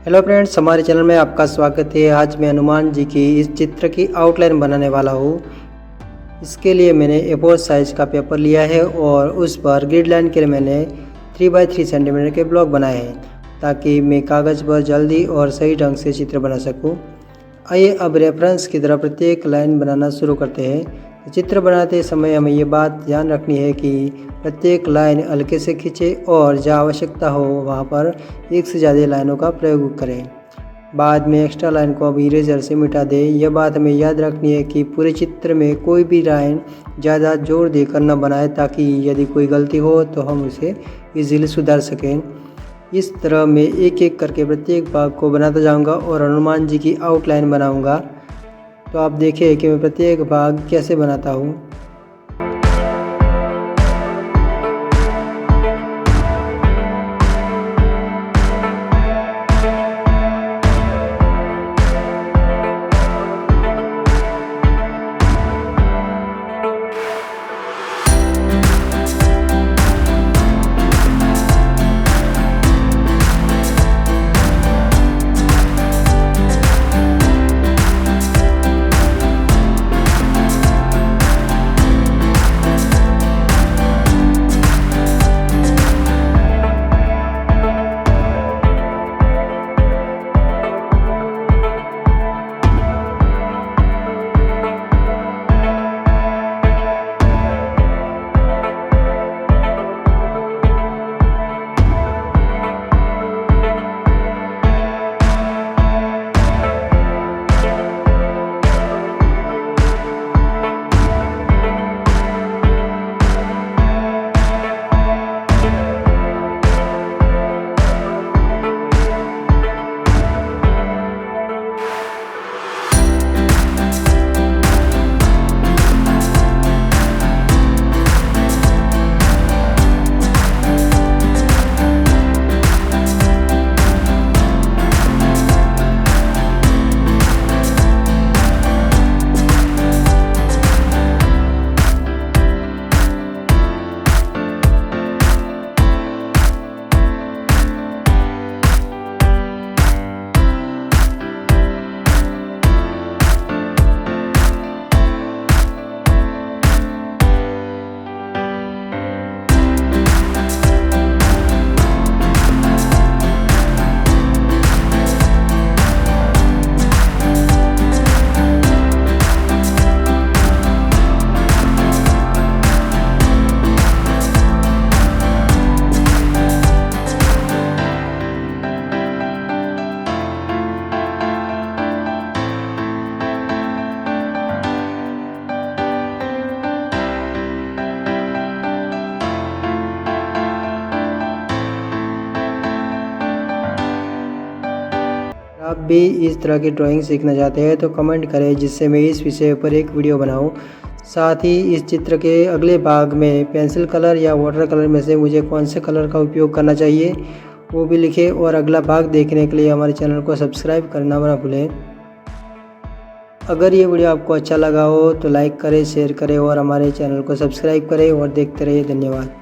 Hello friends, हमारे channel में आपका स्वागत है। आज मैं हनुमान जी की इस चित्र की आउटलाइन बनाने वाला हूँ। इसके लिए मैंने A4 साइज़ का पेपर लिया है और उस पर ग्रिड लाइन के लिए मैंने 3 बाई 3 सेंटीमीटर के ब्लॉक बनाए हैं ताकि मैं कागज़ पर जल्दी और सही ढंग से चित्र बना सकूँ। आइए अब रेफरेंस की तरह प्रत्येक लाइन बनाना शुरू करते हैं। चित्र बनाते समय हमें ये बात ध्यान रखनी है कि प्रत्येक लाइन हल्के से खींचें और जहाँ आवश्यकता हो वहाँ पर एक से ज़्यादा लाइनों का प्रयोग करें। बाद में एक्स्ट्रा लाइन को अब इरेजर से मिटा दें। यह बात हमें याद रखनी है कि पूरे चित्र में कोई भी लाइन ज़्यादा जोर देकर न बनाए ताकि यदि कोई गलती हो तो हम उसे इजीली सुधार सकें। इस तरह मैं एक एक करके प्रत्येक भाग को बनाता जाऊंगा और हनुमान जी की आउटलाइन बनाऊंगा। तो आप देखिए कि मैं प्रत्येक भाग कैसे बनाता हूँ। आप भी इस तरह की ड्राइंग सीखना चाहते हैं तो कमेंट करें जिससे मैं इस विषय पर एक वीडियो बनाऊं। साथ ही इस चित्र के अगले भाग में पेंसिल कलर या वाटर कलर में से मुझे कौन से कलर का उपयोग करना चाहिए वो भी लिखें और अगला भाग देखने के लिए हमारे चैनल को सब्सक्राइब करना ना भूलें। अगर ये वीडियो आपको अच्छा लगा हो तो लाइक करें, शेयर करें और हमारे चैनल को सब्सक्राइब करें और देखते रहिए। धन्यवाद।